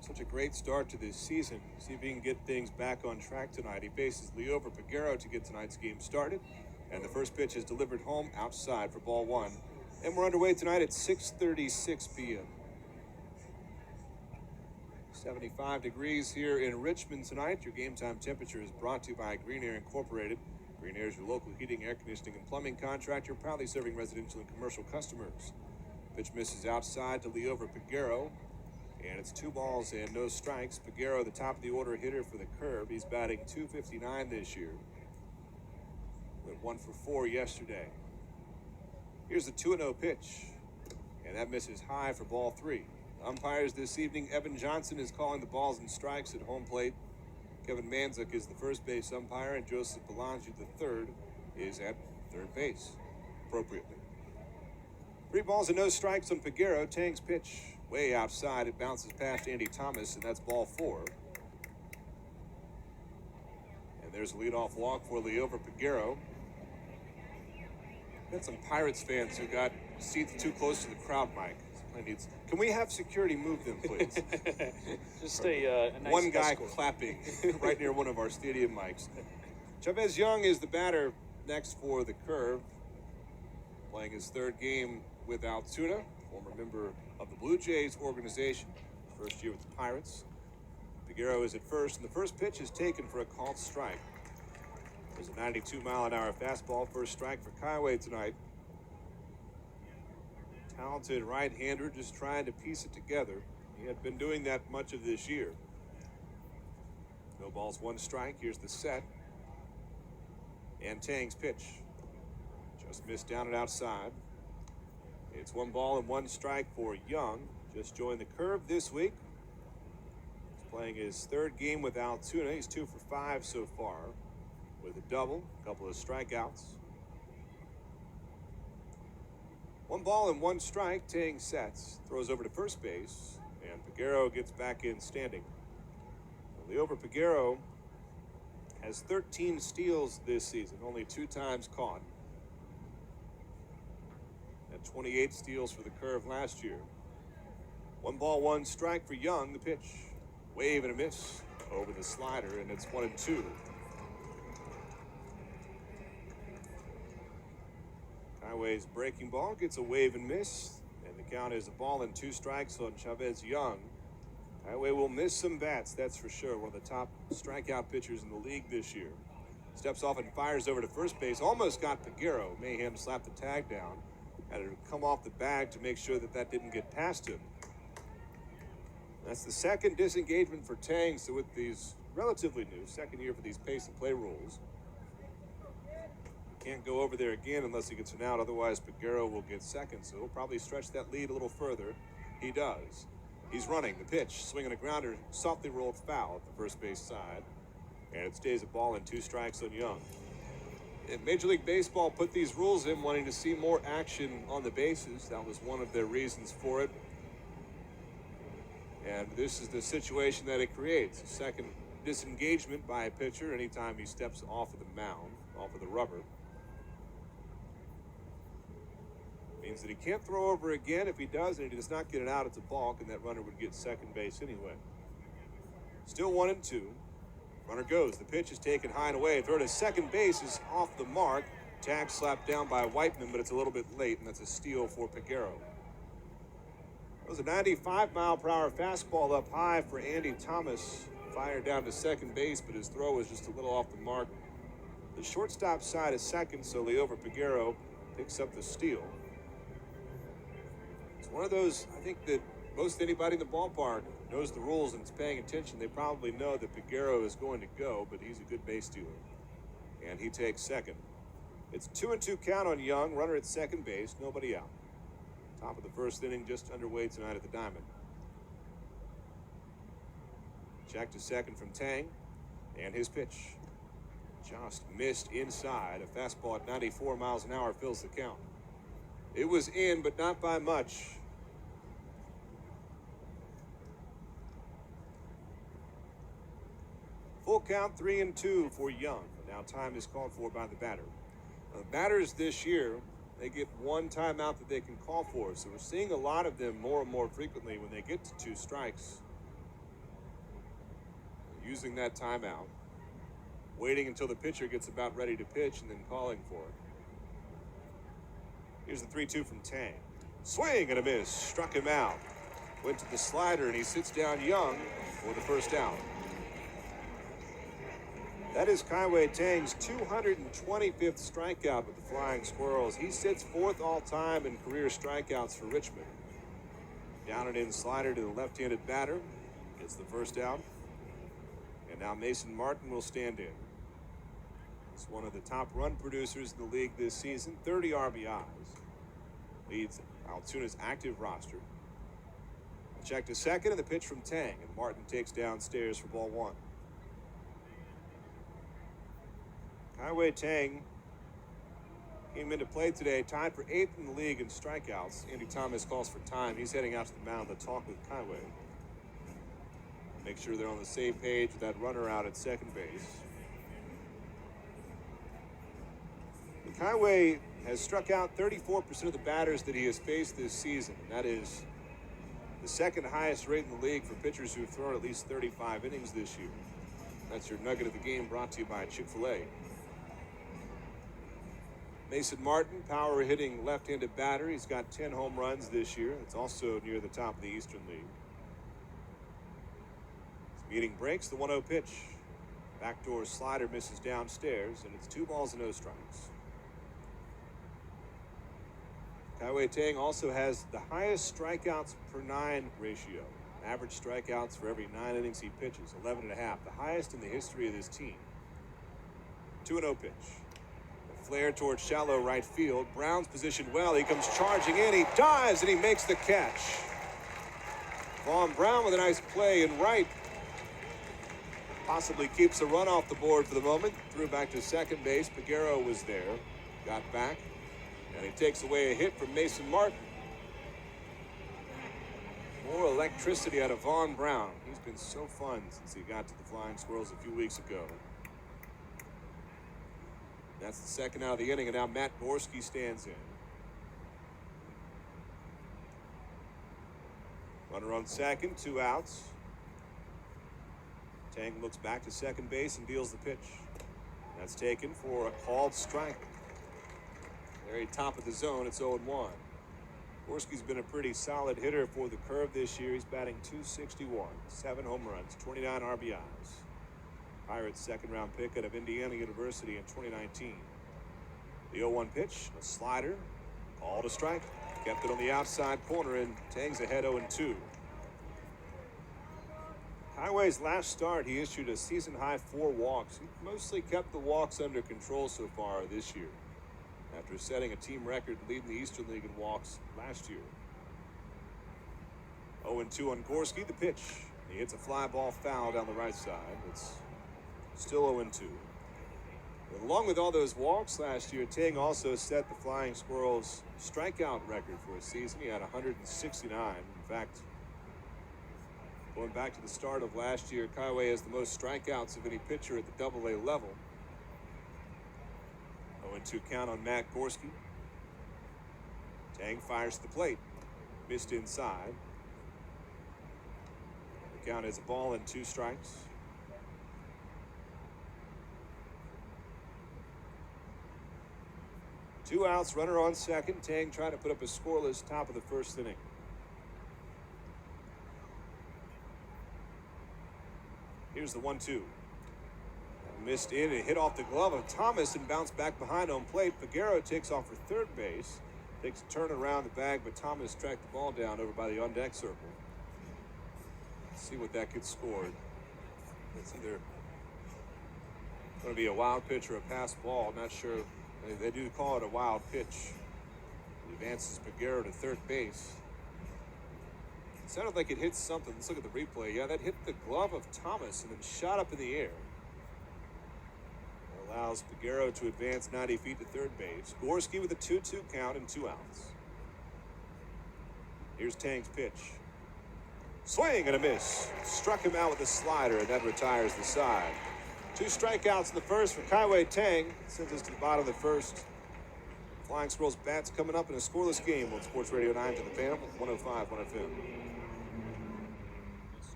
Such a great start to this season. See if he can get things back on track tonight. He faces Liover Peguero to get tonight's game started. And the first pitch is delivered home outside for ball one. And we're underway tonight at 6:36 p.m. 75 degrees here in Richmond tonight. Your game time temperature is brought to you by Green Air Incorporated. Green Air is your local heating, air conditioning, and plumbing contractor, proudly serving residential and commercial customers. Pitch misses outside to Liover Peguero. And it's 2 balls and no strikes. Peguero, the top of the order hitter for the Curve. He's batting .259 this year. Went 1 for 4 yesterday. Here's the 2-0 pitch. And that misses high for ball 3. Umpires this evening, Evan Johnson is calling the balls and strikes at home plate. Kevin Manzik is the first base umpire, and Joseph Belangi III is at third base, appropriately. 3 balls and no strikes on Peguero. Tang's pitch way outside. It bounces past Andy Thomas, and that's ball 4. And there's a leadoff walk for Liover Peguero. Got some Pirates fans who got seats too close to the crowd, Mike. Can we have security move them, please? Just a nice one guy escort. clapping right near one of our stadium mics. Chavez Young is the batter next for the Curve, playing his 3rd game with Altoona, former member of the Blue Jays organization, first year with the Pirates. Peguero is at first, and the first pitch is taken for a called strike. There's a 92-mile-an-hour fastball, first strike for Kaiway tonight. Talented right-hander just trying to piece it together. He had been doing that much of this year. No balls, 1 strike. Here's the set. And Tang's pitch. Just missed down and outside. It's 1 ball and 1 strike for Young. Just joined the Curve this week. He's playing his 3rd game with Altoona. He's 2 for 5 so far, with a double, a couple of strikeouts. 1 ball and 1 strike. Tang sets, throws over to first base, and Peguero gets back in standing. Liover Peguero has 13 steals this season, only 2 times caught. Had 28 steals for the Curve last year. 1 ball, 1 strike for Young. The pitch, wave and a miss over the slider, and it's 1-2. Highway's breaking ball gets a wave and miss, and the count is 1 ball and 2 strikes on Chavez Young. Highway will miss some bats, that's for sure. One of the top strikeout pitchers in the league this year. Steps off and fires over to first base. Almost got Peguero. Mayhem slapped the tag down. Had to come off the bag to make sure that didn't get past him. That's the 2nd disengagement for Tang, so with these relatively new, 2nd year for these pace and play rules. Can't go over there again unless he gets an out. Otherwise, Peguero will get 2nd, so he'll probably stretch that lead a little further. He does. He's running the pitch, swinging a grounder, softly rolled foul at the first base side, and it stays 1 ball and 2 strikes on Young. And Major League Baseball put these rules in wanting to see more action on the bases. That was one of their reasons for it. And this is the situation that it creates. A 2nd disengagement by a pitcher anytime he steps off of the mound, off of the rubber. Means that he can't throw over again. If he does and he does not get it out, it's a balk, and that runner would get 2nd base anyway. Still 1-2. Runner goes. The pitch is taken high and away. Throw to 2nd base is off the mark. Tag slapped down by Whiteman, but it's a little bit late, and that's a steal for Peguero. It was a 95-mile-per-hour fastball up high for Andy Thomas. Fired down to 2nd base, but his throw was just a little off the mark. The shortstop side is 2nd, so Liover Peguero picks up the steal. It's one of those, I think, that most anybody in the ballpark knows the rules and is paying attention. They probably know that Peguero is going to go, but he's a good base stealer. And he takes 2nd. It's 2-2 count on Young, runner at 2nd base, nobody out. Top of the 1st inning just underway tonight at the Diamond. Check to 2nd from Tang, and his pitch just missed inside. A fastball at 94 miles an hour fills the count. It was in, but not by much. Full count, 3-2 for Young. Now time is called for by the batter. Now, the batters this year, they get 1 timeout that they can call for. So we're seeing a lot of them more and more frequently when they get to 2 strikes. using that timeout, waiting until the pitcher gets about ready to pitch and then calling for it. Here's the 3-2 from Tang. Swing and a miss. Struck him out. Went to the slider, and he sits down young for the first out. That is Kaiwei Tang's 225th strikeout with the Flying Squirrels. He sits fourth all-time in career strikeouts for Richmond. Down and in slider to the left-handed batter. Gets the first out. And now Mason Martin will stand in. He's one of the top run producers in the league this season. 30 RBIs. Leads Altoona's active roster. Check to second, and the pitch from Tang, and Martin takes downstairs for ball one. Kaiwei Tang came into play today, tied for 8th in the league in strikeouts. Andy Thomas calls for time. He's heading out to the mound to talk with Kaiwei. Make sure they're on the same page with that runner out at second base. Kaiwei has struck out 34% of the batters that he has faced this season. That is the second highest rate in the league for pitchers who have thrown at least 35 innings this year. That's your nugget of the game, brought to you by Chick-fil-A. Mason Martin, power hitting left-handed batter. He's got 10 home runs this year. It's also near the top of the Eastern League. This meeting breaks, the 1-0 pitch. Backdoor slider misses downstairs, and it's 2 balls and no strikes. Kaiwei Tang also has the highest strikeouts per 9 ratio. Average strikeouts for every 9 innings he pitches, 11.5, the highest in the history of this team. 2-0 pitch. A flare towards shallow right field. Brown's positioned well. He comes charging in. He dives, and he makes the catch. Vaughn Brown with a nice play in right. Possibly keeps a run off the board for the moment. Threw back to second base. Peguero was there. Got back. And he takes away a hit from Mason Martin. More electricity out of Vaughn Brown. He's been so fun since he got to the Flying Squirrels a few weeks ago. That's the second out of the inning, and now Matt Gorski stands in. Runner on second, 2 outs. Tang looks back to second base and deals the pitch. That's taken for a called strike. Very top of the zone, it's 0-1. Gorski's been a pretty solid hitter for the Curve this year. He's batting .261, 7 home runs, 29 RBIs. Pirates' second-round pick out of Indiana University in 2019. The 0-1 pitch, a slider, called a strike. Kept it on the outside corner, and Tang's ahead 0-2. Kaiwei's last start, he issued a season-high 4 walks. He mostly kept the walks under control so far this year, after setting a team record leading the Eastern League in walks last year. 0-2 on Gorski, the pitch. He hits a fly ball foul down the right side. It's still 0-2. But along with all those walks last year, Tang also set the Flying Squirrels' strikeout record for a season. He had 169. In fact, going back to the start of last year, Kaiwei has the most strikeouts of any pitcher at the AA level. 0-2 count on Matt Gorski. Tang fires to the plate. Missed inside. The count is a ball and 2 strikes. Two outs, runner on second. Tang trying to put up a scoreless top of the first inning. Here's the 1-2. Missed in and hit off the glove of Thomas and bounced back behind home plate. Peguero takes off for third base. Takes a turn around the bag, but Thomas tracked the ball down over by the on-deck circle. Let's see what that gets scored. It's either going to be a wild pitch or a pass ball. I'm not sure. They do call it a wild pitch. It advances Peguero to third base. It sounded like it hit something. Let's look at the replay. Yeah, that hit the glove of Thomas and then shot up in the air. It allows Peguero to advance 90 feet to third base. Gorski with a 2-2 count and 2 outs. Here's Tang's pitch. Swing and a miss. Struck him out with a slider, and that retires the side. 2 strikeouts in the first for Kaiwei Tang. Sends us to the bottom of the first. Flying Squirrels bats coming up in a scoreless game on Sports Radio 9 to the Fan, 105 1 FM.